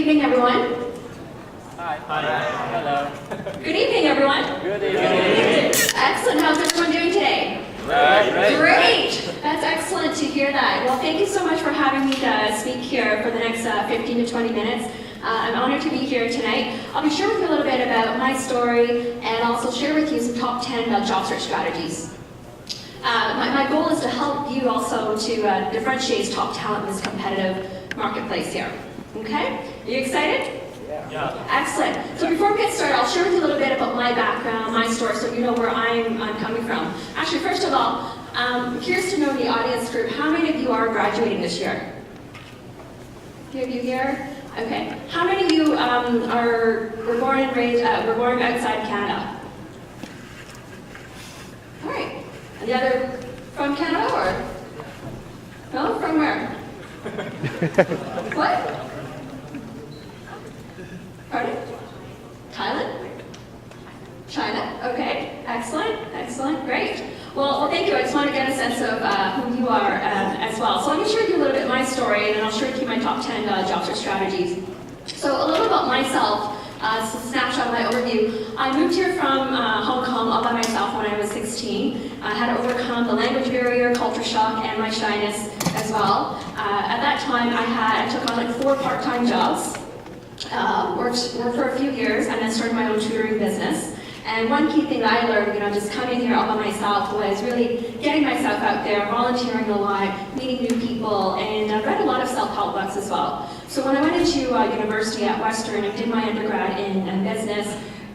evening, everyone. Hi. Hello. Good evening, everyone. Good evening. Excellent. How's everyone doing today? Great. That's excellent to hear that. Well, thank you so much for having me to speak here for the next 15 to 20 minutes. I'm honored to be here tonight. I'll be sharing with you a little bit about my story and also share with you some top 10 job search strategies. My goal is to help you also to differentiate top talent in this competitive marketplace here. Okay? Are you excited? Yeah. Excellent. So before we get started, I'll share with you a little bit about my background, my story, so you know where I'm coming from. Actually, first of all, I'm curious to know in the audience group, how many of you are graduating this year? A few of you here? Okay. How many of you were born and raised, were born outside Canada? All right. And the other from Canada or? No? From where? What? Pardon? Thailand? China? Okay. Excellent. Excellent. Great. Well, thank you. I just want to get a sense of who you are as well. So let me share with you a little bit of my story, and then I'll share with you my top 10 job search strategies. So a little about myself. Just a snapshot of my overview. I moved here from Hong Kong all by myself when I was 16. I had to overcome the language barrier, culture shock, and my shyness as well. At that time, I took on like 4 part-time jobs, worked for a few years, and then started my own tutoring business. And one key thing that I learned, just coming here all by myself, was really getting myself out there, volunteering a lot, meeting new people, and I read a lot of self-help books as well. So when I went into university at Western and did my undergrad in business,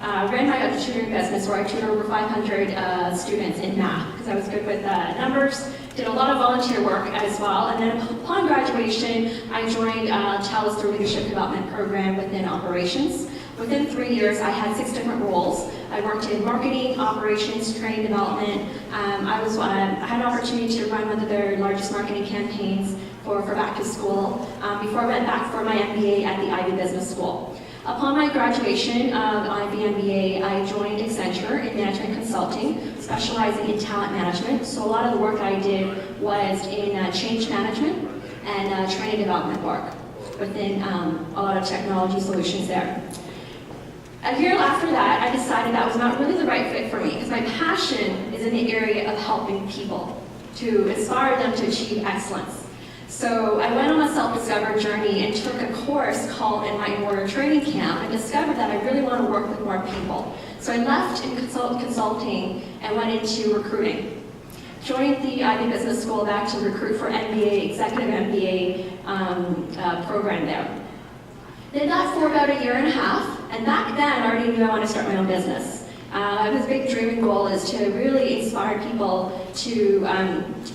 ran my own tutoring business where I tutored over 500 students in math because I was good with numbers, did a lot of volunteer work as well, and then upon graduation, I joined TELUS, the Leadership Development Program within operations. Within 3 years, I had 6 different roles. I worked in marketing, operations, training development. I had an opportunity to run one of their largest marketing campaigns for back to school before I went back for my MBA at the Ivy Business School. Upon my graduation of Ivy MBA, I joined Accenture in management consulting, specializing in talent management. So a lot of the work I did was in change management and training development work within a lot of technology solutions there. A year after that, I decided that was not really the right fit for me because my passion is in the area of helping people to inspire them to achieve excellence. So I went on a self-discovery journey and took a course called Enlightened Warrior Training Camp and discovered that I really want to work with more people. So I left in consulting and went into recruiting. Joined the Ivy Business School back to recruit for MBA, executive MBA program there. Did that for about a year and a half, and back then I already knew I wanted to start my own business. His big dreaming goal is to really inspire people to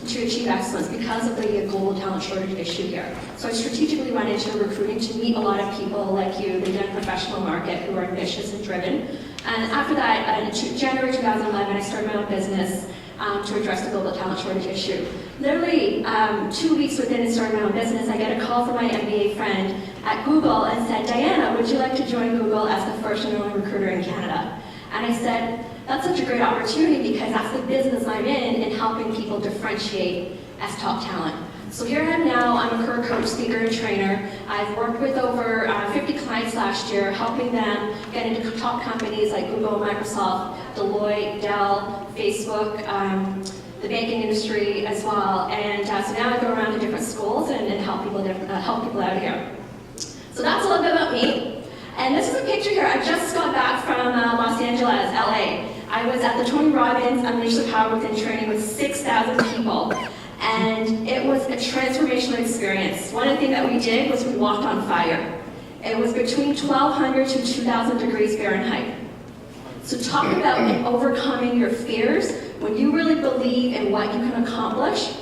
achieve excellence because of the global talent shortage issue here. So I strategically went into recruiting to meet a lot of people like you, the young professional market who are ambitious and driven. And after that, in January 2011, I started my own business to address the global talent shortage issue. Literally 2 weeks within starting my own business, I get a call from my MBA friend at Google and said, "Diana, would you like to join Google as the first and only recruiter in Canada?" And I said, "That's such a great opportunity because that's the business I'm in helping people differentiate as top talent." So here I am now. I'm a career coach, speaker, and trainer. I've worked with over 50 clients last year, helping them get into top companies like Google, Microsoft, Deloitte, Dell, Facebook, the banking industry as well. And so now I go around to different schools and help people out here. So that's a little bit about me. And this is a picture here. I just got back from Los Angeles, LA. I was at the Tony Robbins Unleash the Power Within training with 6,000 people. And it was a transformational experience. One of the things that we did was we walked on fire. It was between 1,200 to 2,000 degrees Fahrenheit. So talk about overcoming your fears. When you really believe in what you can accomplish,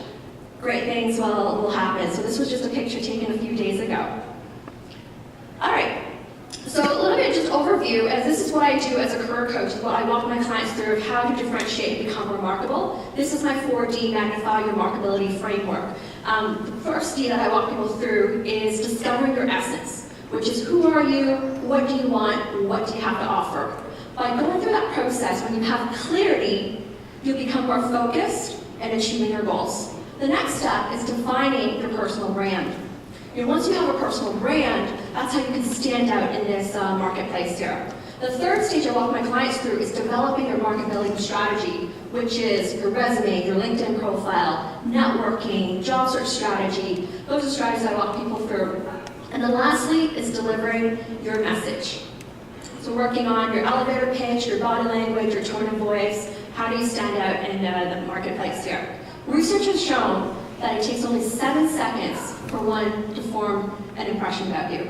great things will happen. So this was just a picture taken a few days ago. All right. So a little bit just overview, as this is what I do as a career coach, is what I walk my clients through of how to differentiate and become remarkable. This is my 4D Magnify Your Remarkability framework. The first D that I walk people through is discovering your essence, which is who are you, what do you want, what do you have to offer. By going through that process, when you have clarity, you become more focused and achieving your goals. The next step is defining your personal brand. Once you have a personal brand, that's how you can stand out in this marketplace here. The third stage I walk my clients through is developing your market building strategy, which is your resume, your LinkedIn profile, networking, job search strategy. Those are strategies I walk people through. And then lastly is delivering your message. So working on your elevator pitch, your body language, your tone of voice, how do you stand out in the marketplace here? Research has shown that it takes only 7 seconds for one to form an impression about you.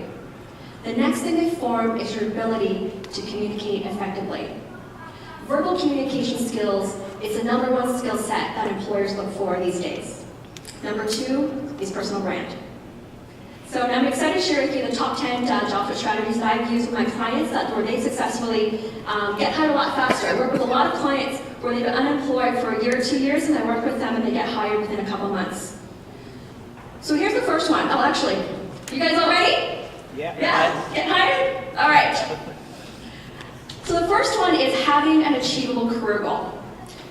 The next thing they form is your ability to communicate effectively. Verbal communication skills is the #1 skill set that employers look for these days. Number 2 is personal brand. So now I'm excited to share with you the top 10 job search strategies that I've used with my clients where they successfully get hired a lot faster. I work with a lot of clients where they've been unemployed for a year or 2 years, and I work with them and they get hired within a couple months. So here's the first one. Oh, actually, you guys all ready? Yeah. Yeah? Getting hired? All right. So the first one is having an achievable career goal,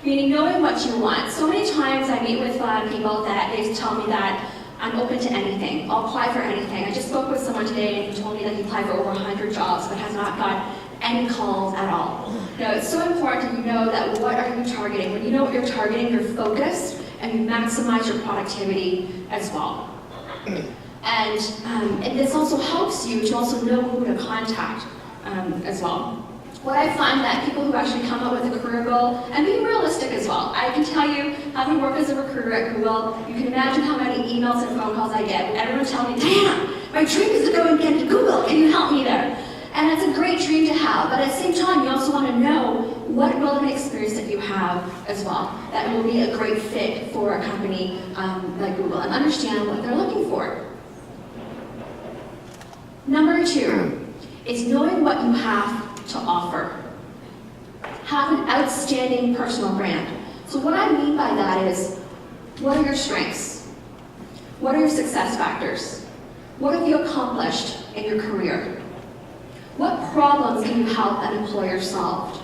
meaning knowing what you want. So many times I meet with people that they tell me that I'm open to anything. I'll apply for anything. I just spoke with someone today and he told me that he applied for over 100 jobs but has not got any calls at all. It's so important that you know that what are you targeting. When you know what you're targeting, you're focused and you maximize your productivity as well. And this also helps you to also know who to contact as well. What I find that people who actually come up with a career goal, and being realistic as well, I can tell you, having worked as a recruiter at Google, you can imagine how many emails and phone calls I get. Everyone telling me, Diana, my dream is to go and get into Google, can you help me there? And it's a great dream to have, but at the same time, you also want to know what relevant experience that you have as well, that will be a great fit for a company like Google, and understand what they're looking for. Number 2 is knowing what you have to offer. Have an outstanding personal brand. So what I mean by that is, what are your strengths? What are your success factors? What have you accomplished in your career? What problems can you help an employer solve?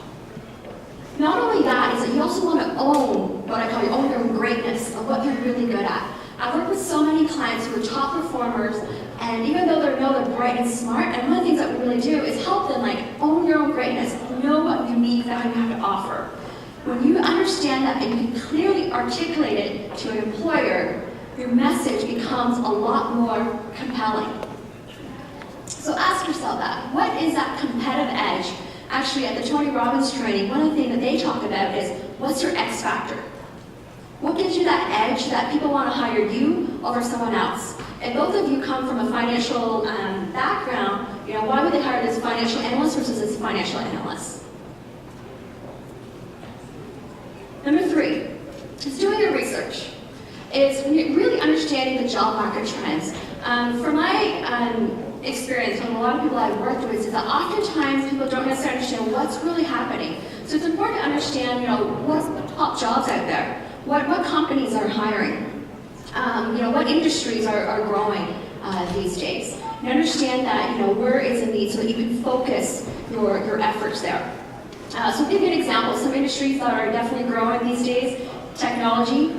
Not only that, is that you also want to own what I call your own your greatness of what you're really good at. I've worked with so many clients who are top performers, and even though they're bright and smart, and one of the things that we really do is help them own your own greatness, know what unique value you have to offer. When you understand that and you can clearly articulate it to an employer, your message becomes a lot more compelling. So ask yourself that. What is that competitive edge? Actually, at the Tony Robbins training, one of the things that they talk about is, what's your X factor? What gives you that edge that people want to hire you over someone else? If both of you come from a financial background, why would they hire this financial analyst versus this financial analyst? Number 3 is doing your research. It's really understanding the job market trends. From my experience with a lot of people I've worked with, is that oftentimes people don't necessarily understand what's really happening. So it's important to understand, what's the top jobs out there. What companies are hiring? What industries are growing these days? And understand that, where is the need so that you can focus your efforts there. So I'll give you an example. Some industries that are definitely growing these days: technology,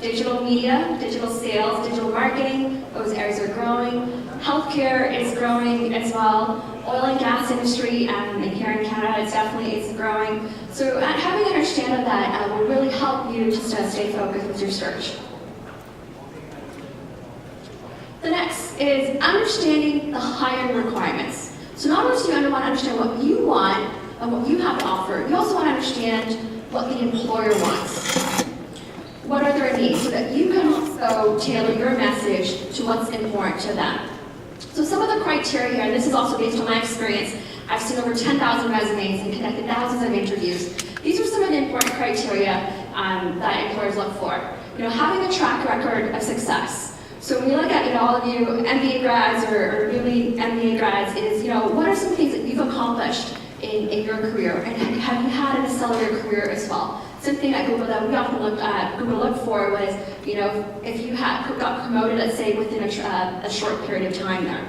digital media, digital sales, digital marketing, those areas are growing. Healthcare is growing as well. Oil and gas industry, and here in Canada, it definitely is growing. So having an understanding of that will really help you just stay focused with your search. The next is understanding the hiring requirements. So not only do you want to understand what you want and what you have to offer, you also want to understand what the employer wants. What are their needs, so that you can also tailor your message to what's important to them. So some of the criteria here, and this is also based on my experience, I've seen over 10,000 resumes and conducted thousands of interviews. These are some of the important criteria that employers look for. Having a track record of success. So when you look at all of you MBA grads or newly MBA grads, is what are some things that you've accomplished in your career, and have you had an accelerated career as well? Something at Google that we often look for was, if you got promoted, let's say, within a short period of time there.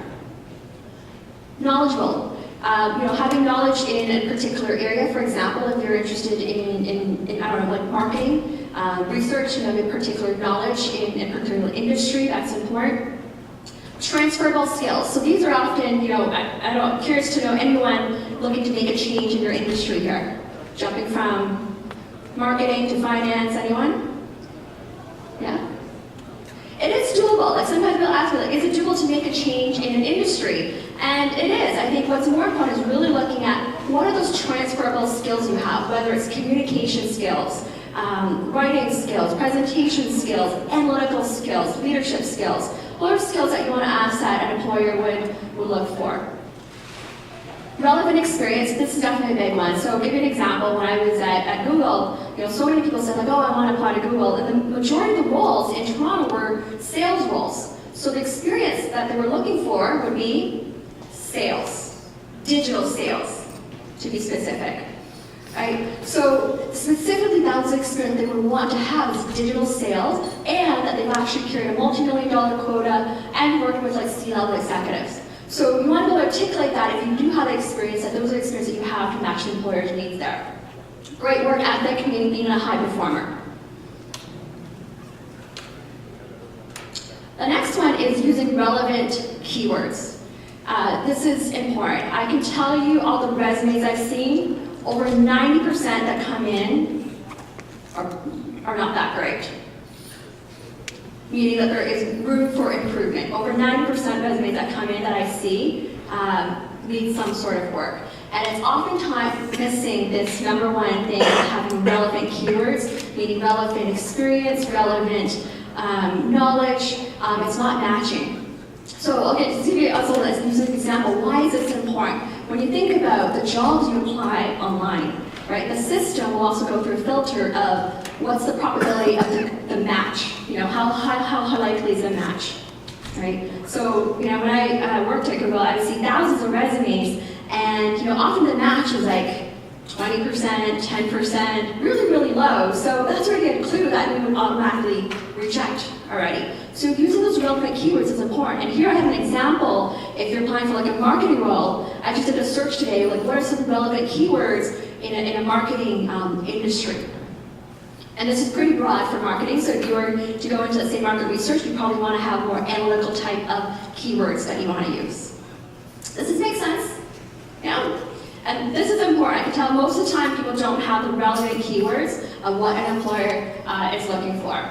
Knowledgeable. Having knowledge in a particular area. For example, if you're interested in marketing, research, and having particular knowledge in a particular industry, that's important. Transferable skills. So these are often, I'm curious to know anyone looking to make a change in your industry here. Jumping from marketing to finance, anyone? Yeah? It is doable. Like sometimes people ask me, like, is it doable to make a change in an industry? And it is. I think what's more important is really looking at what are those transferable skills you have, whether it's communication skills, writing skills, presentation skills, analytical skills, leadership skills. What are skills that you want to ask that an employer would look for? Relevant experience, this is definitely a big one. So I'll give you an example. When I was at Google, so many people said, like, oh, I want to apply to Google. And the majority of the roles in Toronto were sales roles. So the experience that they were looking for would be sales, digital sales, to be specific. Right? So specifically that was the experience they would want to have is digital sales, and that they've actually carried a multi-million-dollar quota and worked with like C-level executives. So you want to be able to articulate that if you do have the experience, that those are the experiences that you have to match the employer's needs there. Great work ethic, meaning being a high performer. The next one is using relevant keywords. This is important. I can tell you all the resumes I've seen, over 90% that come in are not that great. Meaning that there is room for improvement. Over 90% of resumes that come in that I see need some sort of work. And it's oftentimes missing this number one thing of having relevant keywords, meaning relevant experience, relevant knowledge. It's not matching. So I'll get to give you also as an example, why is this important? When you think about the jobs you apply online, right, the system will also go through a filter of what's the probability of the match, how likely is the match, right? So, when I worked at Google, I would see thousands of resumes, and, often the match is like 20%, 10%, really, really low. So that's already a clue that we would automatically reject already. So using those relevant keywords is important. And here I have an example. If you're applying for like a marketing role, I just did a search today, like what are some relevant keywords in a marketing industry? And this is pretty broad for marketing. So if you were to go into, let's say, market research, you probably want to have more analytical type of keywords that you want to use. Does this make sense? Yeah? And this is important. I can tell most of the time people don't have the relevant keywords of what an employer is looking for.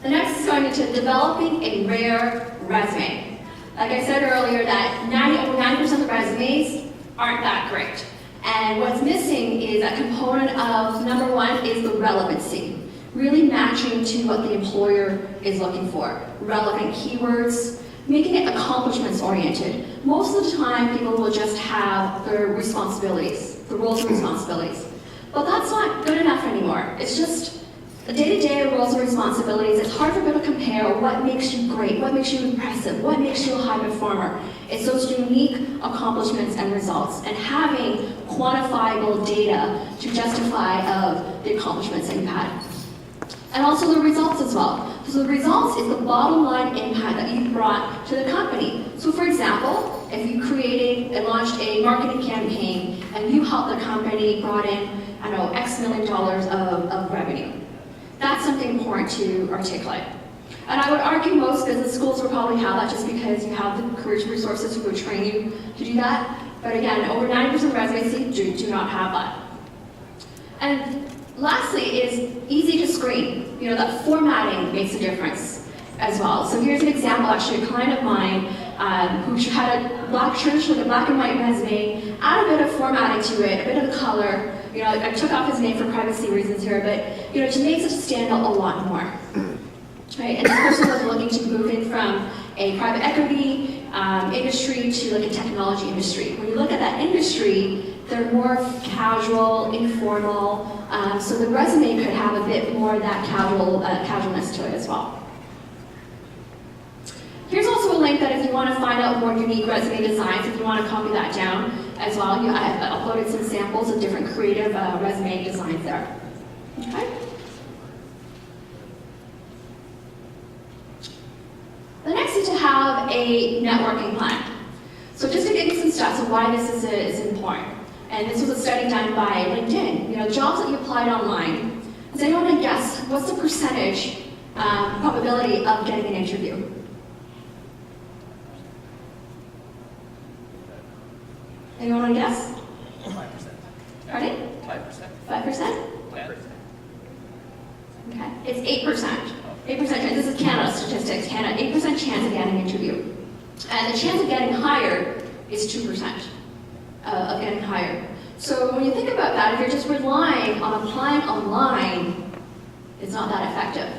The next is going into developing a rare resume. Like I said earlier, that over 90% of the resumes aren't that great. And what's missing is a component of, number one, is the relevancy. Really matching to what the employer is looking for. Relevant keywords, making it accomplishments oriented. Most of the time, people will just have their responsibilities, the roles and responsibilities. But that's not good enough anymore. It's just the day-to-day roles and responsibilities. It's hard for people to compare what makes you great, what makes you impressive, what makes you a high performer. It's those unique accomplishments and results, and having quantifiable data to justify of the accomplishments that you've had. And also the results as well. So the results is the bottom line impact that you brought to the company. So for example, if you created and launched a marketing campaign and you helped the company, brought in, X million dollars of revenue. That's something important to articulate. And I would argue most business schools will probably have that just because you have the career resources who would train you to do that. But again, over 90% of resumes do not have that. And lastly is easy to screen. That formatting makes a difference as well. So here's an example, actually, a client of mine who had a black church with a black and white resume, add a bit of formatting to it, a bit of the color. I took off his name for privacy reasons here, but to make it stand out a lot more. Right? And this person was looking to move in from a private equity industry to like a technology industry. When you look at that industry, they're more casual, informal, so the resume could have a bit more of that casualness to it as well. Here's also a link that if you want to find out more unique resume designs, if you want to copy that down as well, I uploaded some samples of different creative resume designs there. Okay? The next is to have a networking plan. So just to give you some stats of why this is important. And this was a study done by LinkedIn. Jobs that you applied online. Does anyone want to guess what's the percentage probability of getting an interview? Anyone want to guess? 5%. Pardon? 5%. 5%? 10%. Okay, it's 8%. 8%, this is Canada statistics, Canada, 8% chance of getting an interview. And the chance of getting hired is 2% of getting hired. So when you think about that, if you're just relying on applying online, it's not that effective,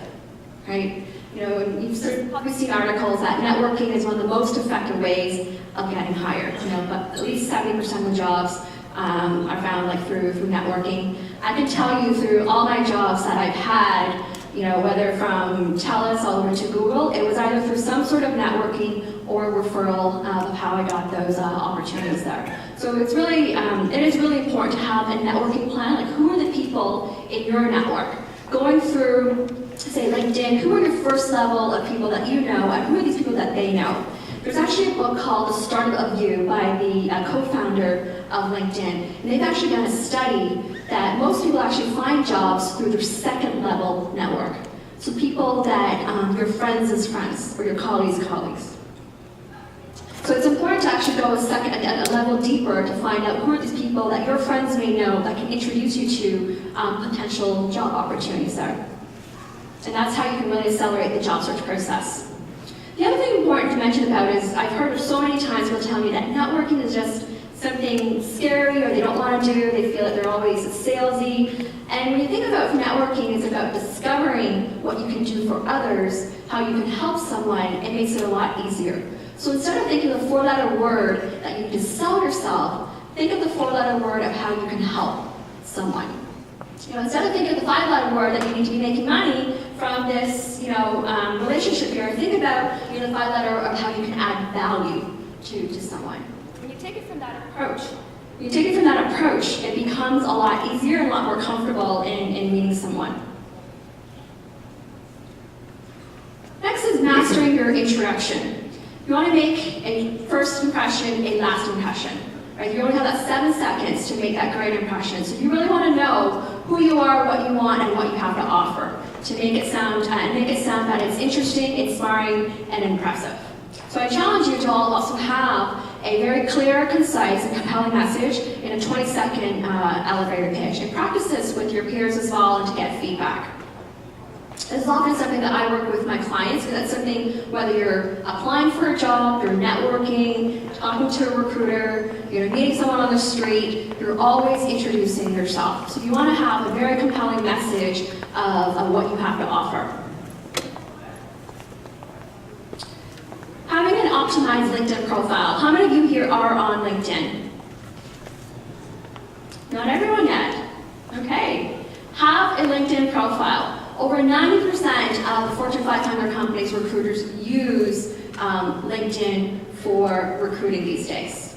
right? You know, you've probably seen articles that networking is one of the most effective ways of getting hired. You know, but at least 70% of the jobs are found like through networking. I can tell you through all my jobs that I've had, you know, whether from TELUS all the way to Google, it was either through some sort of networking or referral of how I got those opportunities there. So it's really, it is really important to have a networking plan. Like, who are the people in your network? Going through, say, LinkedIn, who are your first level of people that you know, and who are these people that they know? There's actually a book called The Startup of You by the co-founder of LinkedIn. And they've actually done a study that most people actually find jobs through their second level network. So people that your friends' friends or your colleagues' colleagues. So it's important to actually go a level deeper to find out who are these people that your friends may know that can introduce you to potential job opportunities there. And that's how you can really accelerate the job search process. The other thing important to mention about is, I've heard so many times people tell me that networking is just something scary or they don't want to do, they feel that they're always salesy. And when you think about networking, it's about discovering what you can do for others, how you can help someone, it makes it a lot easier. So instead of thinking of the 4-letter word that you need to sell yourself, think of the 4-letter word of how you can help someone. You know, instead of thinking of the 5-letter word that you need to be making money from this, you know, relationship here, think about, you know, the 5-letter of how you can add value to someone. When you take it from that approach, it becomes a lot easier and a lot more comfortable in meeting someone. Next is mastering your introduction. You want to make a first impression a last impression. Right? You only have that 7 seconds to make that great impression. So you really want to know who you are, what you want, and what you have to offer to make it sound that it's interesting, inspiring, and impressive. So I challenge you to all also have a very clear, concise, and compelling message in a 20-second elevator pitch. And practice this with your peers as well and to get feedback. This is often something that I work with my clients, because that's something, whether you're applying for a job, you're networking, talking to a recruiter, you're meeting someone on the street, you're always introducing yourself. So you want to have a very compelling message of what you have to offer. Having an optimized LinkedIn profile. How many of you here are on LinkedIn? Not everyone yet. Okay. Have a LinkedIn profile. Over 90% of the Fortune 500 companies recruiters use LinkedIn for recruiting these days.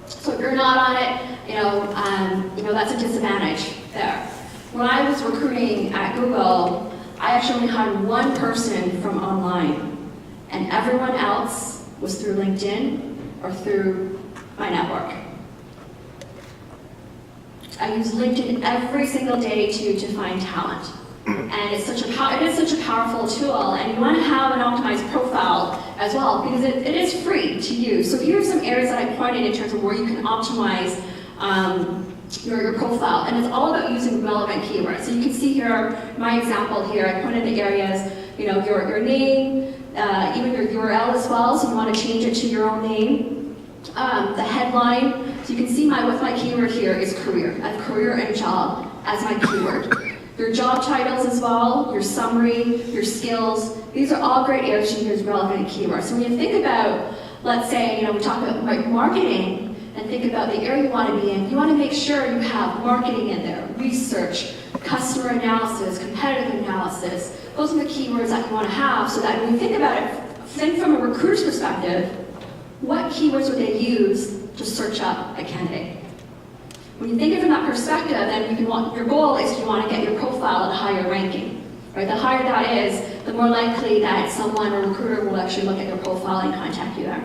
So if you're not on it, you know that's a disadvantage there. When I was recruiting at Google, I actually only hired one person from online, and everyone else was through LinkedIn or through my network. I use LinkedIn every single day to find talent. And it is such a powerful tool, and you want to have an optimized profile as well, because it is free to use. So here are some areas that I pointed in terms of where you can optimize your profile, and it's all about using relevant keywords. So you can see here, my example here, I pointed the areas, you know, your name, even your URL as well, so you want to change it to your own name. The headline, so you can see with my keyword here is career. I have career and job as my keyword. Your job titles as well, your summary, your skills, these are all great areas to use relevant keywords. So when you think about, let's say, we talk about marketing and think about the area you want to be in, you want to make sure you have marketing in there, research, customer analysis, competitive analysis. Those are the keywords that you want to have, so that when you think about it, think from a recruiter's perspective, what keywords would they use to search up a candidate? When you think of it from that perspective, then your goal is you want to get your profile at a higher ranking. Right? The higher that is, the more likely that someone or recruiter will actually look at your profile and contact you there.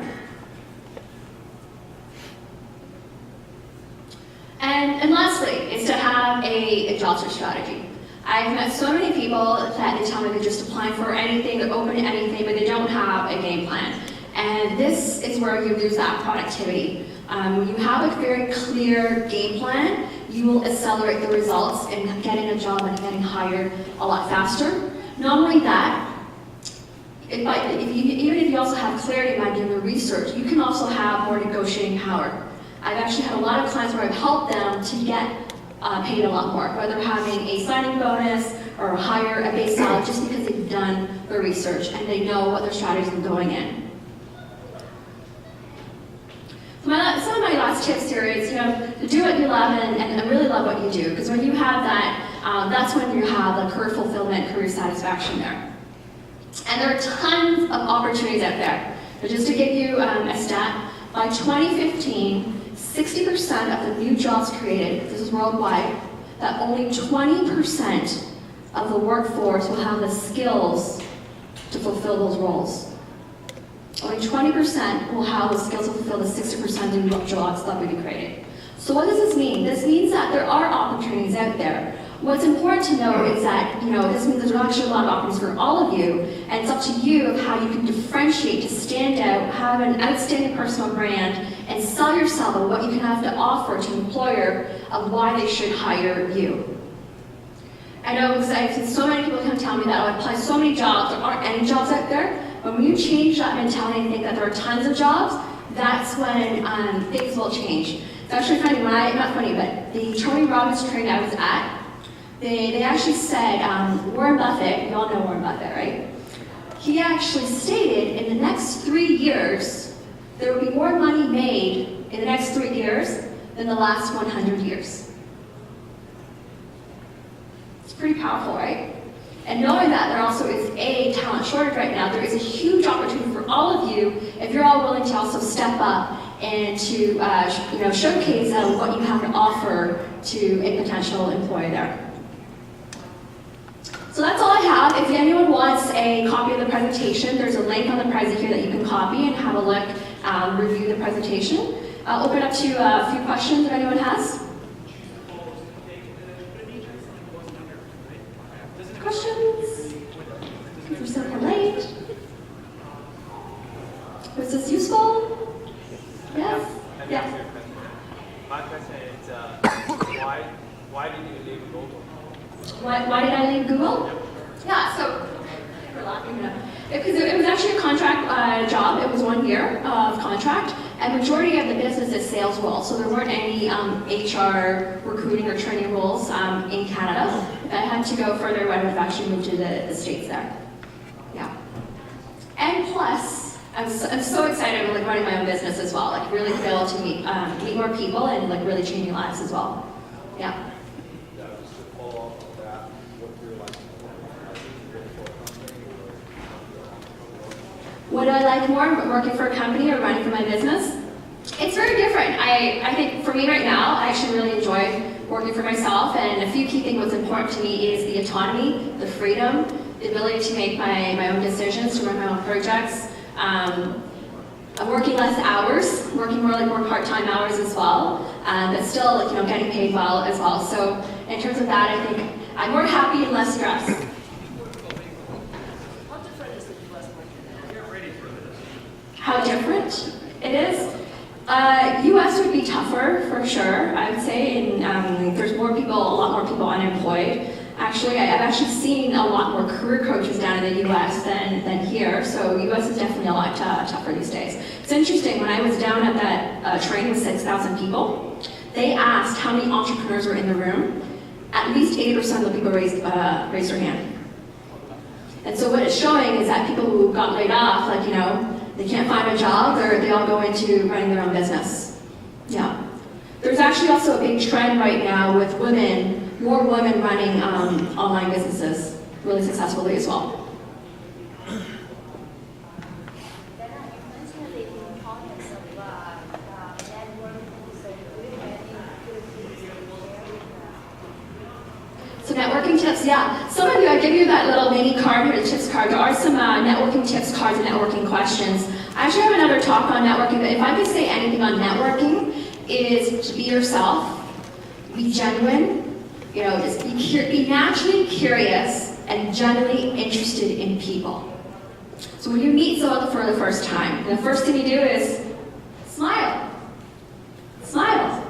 And lastly, is to have a job search strategy. I've met so many people that they tell me they're just applying for anything, they're open to anything, but they don't have a game plan. And this is where you lose that productivity. When you have a very clear game plan, you will accelerate the results in getting a job and getting hired a lot faster. Not only that, even if you also have clarity by doing the research, you can also have more negotiating power. I've actually had a lot of clients where I've helped them to get paid a lot more, whether having a signing bonus or a base salary, just because they've done the research and they know what their strategies are going in. Some of my last tips here is, to do what you love and really love what you do, because when you have that, that's when you have the career fulfillment, career satisfaction there. And there are tons of opportunities out there. But just to give you a stat, by 2015, 60% of the new jobs created, this is worldwide, that only 20% of the workforce will have the skills to fulfill those roles. Only 20% will have the skills to fulfill the 60% of new jobs that will be created. So what does this mean? This means that there are opportunities out there. What's important to know is that, this means there's actually a lot of opportunities for all of you, and it's up to you of how you can differentiate to stand out, have an outstanding personal brand, and sell yourself on what you can have to offer to an employer of why they should hire you. I know because I've seen so many people come tell me that I apply so many jobs, there aren't any jobs out there, but when you change that mentality and think that there are tons of jobs, that's when things will change. It's actually funny, not funny, but the Tony Robbins training I was at, they actually said, Warren Buffett, you all know Warren Buffett, right? He actually stated in the next 3 years, there will be more money made in the next 3 years than the last 100 years. It's pretty powerful, right? And knowing that there also is a talent shortage right now, there is a huge opportunity for all of you if you're all willing to also step up and to showcase what you have to offer to a potential employee there. So that's all I have. If anyone wants a copy of the presentation, there's a link on the Prezi here that you can copy and have a look, review the presentation. I'll open up to a few questions if anyone has. Questions? If you're so polite. Was this useful? Yes? Yeah. My question is, why did you leave Google? Why did I leave Google? Yep. Yeah, so, we're laughing, because it was actually a contract job. It was 1 year of contract, and majority of the business is sales roles, so there weren't any HR, recruiting, or training roles in Canada. If I had to go further, I would have actually moved to the States there. Yeah. And plus, I'm so excited about running my own business as well, really be able to meet more people and really changing lives as well. Yeah. What do I like more, working for a company or running for my business? It's very different. I think for me right now, I actually really enjoy working for myself, and a few key things what's important to me is the autonomy, the freedom, the ability to make my own decisions, to run my own projects. I'm working less hours, working more part-time hours as well, but still getting paid well as well. So in terms of that, I think I'm more happy and less stressed. How different it is? US would be tougher for sure, I would say, and there's a lot more people unemployed. Actually, I've actually seen a lot more career coaches down in the US than here, so US is definitely a lot tougher these days. It's interesting, when I was down at that training with 6,000 people, they asked how many entrepreneurs were in the room. At least 80% of the people raised their hand. And so what it's showing is that people who got laid off, they can't find a job, they all go into running their own business. Yeah. There's actually also a big trend right now with more women running online businesses really successfully as well. So networking tips, yeah. Some of you, I give you that little mini card here, the tips card. There are some networking tips cards and networking questions. I actually have another talk on networking, but if I could say anything on networking, it is to be yourself, be genuine, Just be naturally curious and genuinely interested in people. So when you meet someone for the first time, the first thing you do is smile. Smile.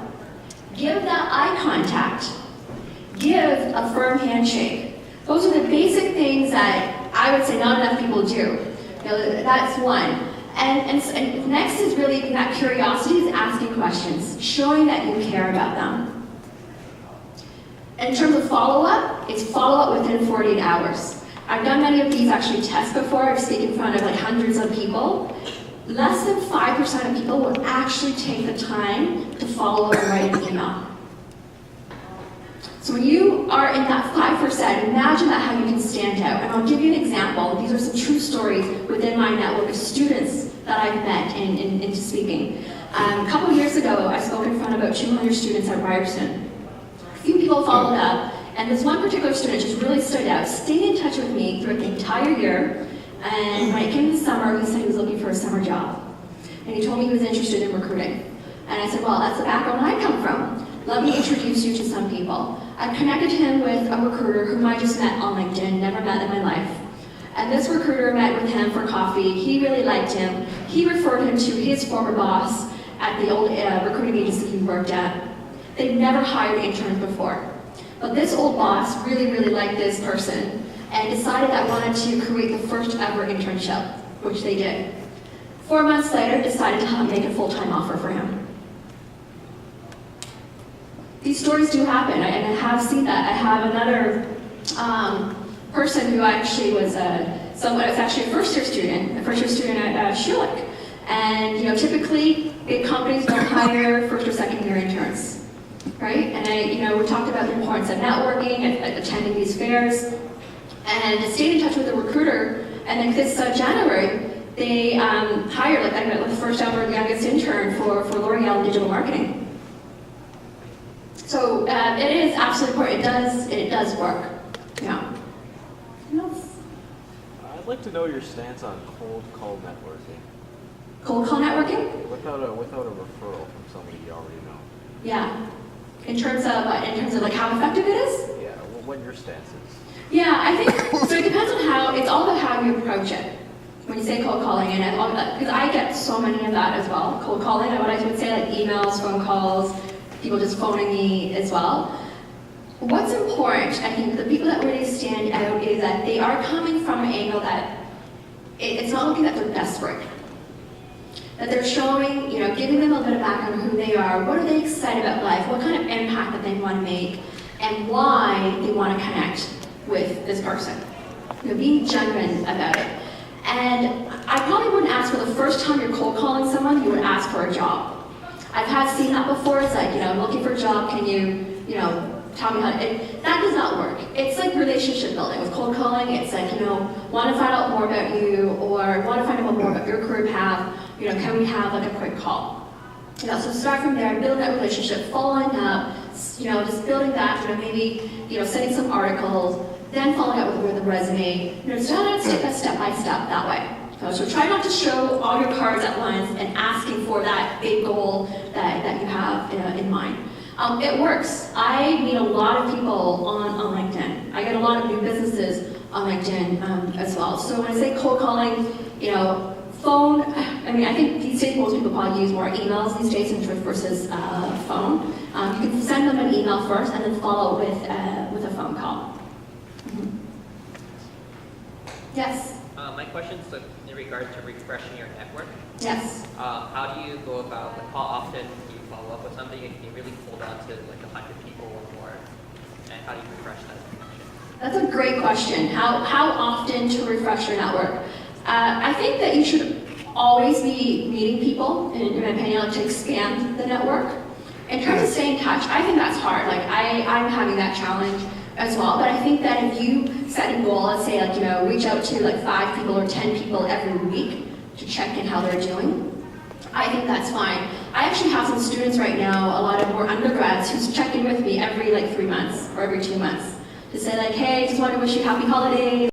Give that eye contact. Give a firm handshake. Those are the basic things that I would say not enough people do. That's one. And next is really that curiosity is asking questions, showing that you care about them. In terms of follow-up, it's follow-up within 48 hours. I've done many of these actually tests before. I've spoken in front of hundreds of people. Less than 5% of people will actually take the time to follow and write an email. So when you are in that 5%, imagine that how you can stand out. And I'll give you an example. These are some true stories within my network of students that I've met into speaking. A couple of years ago, I spoke in front of about 200 students at Ryerson. A few people followed up, and this one particular student just really stood out, stayed in touch with me throughout the entire year, and when it came to summer, he said he was looking for a summer job. And he told me he was interested in recruiting. And I said, well, that's the background I come from. Let me introduce you to some people. I connected him with a recruiter whom I just met on LinkedIn, never met in my life. And this recruiter met with him for coffee. He really liked him. He referred him to his former boss at the old recruiting agency he worked at. They'd never hired interns before. But this old boss really, really liked this person and decided that wanted to create the first ever internship, which they did. 4 months later, decided to make a full-time offer for him. These stories do happen, and I have seen that. I have another person who actually was someone was actually a first-year student at Schulich. And typically, big companies don't hire first or second-year interns, right? And we talked about the importance of networking and attending these fairs, and I stayed in touch with the recruiter. And then this January, they hired the first ever youngest intern for L'Oreal in digital marketing. So it is absolutely important. It does work. Yeah. I'd like to know your stance on cold call networking. Cold call networking? Without a referral from somebody you already know. Yeah. In terms of how effective it is? Yeah. What your stance is. Yeah, I think so. It depends on how. It's all about how you approach it. When you say cold calling, and all that, because I get so many of that as well. Cold calling. What I would say emails, phone calls. People just phoning me as well. What's important, I think, the people that really stand out is that they are coming from an angle that it's not looking that they're desperate. That they're showing, giving them a bit of background on who they are, what are they excited about life, what kind of impact that they want to make, and why they want to connect with this person. Being genuine about it. And I probably wouldn't ask for the first time you're cold calling someone, you would ask for a job. I've seen that before. It's like, I'm looking for a job. Can you, tell me how to, that does not work. It's like relationship building. With cold calling, it's like, want to find out more about you or want to find out more about your career path. Can we have a quick call? So start from there, build that relationship, following up, just building that, maybe, sending some articles, then following up with a resume. Step by step that way. So try not to show all your cards at once and asking for that big goal that you have in mind. It works. I meet a lot of people on LinkedIn. I get a lot of new businesses on LinkedIn as well. So when I say cold calling, phone, I think these days most people probably use more emails these days versus phone. You can send them an email first and then follow with a phone call. Mm-hmm. Yes? My question is in regard to refreshing your network. Yes. How do you go about, how often do you follow up with something and can you really hold on to 100 people or more? And how do you refresh that information? That's a great question. How often to refresh your network? I think that you should always be meeting people, in my opinion, to expand the network. In terms of staying in touch, I think that's hard. I'm having that challenge as well, but I think that if you set a goal, let's say reach out to 5 people or 10 people every week to check in how they're doing, I think that's fine. I actually have some students right now, a lot of more undergrads, who's checking with me every 3 months or every 2 months to say hey, just want to wish you happy holidays.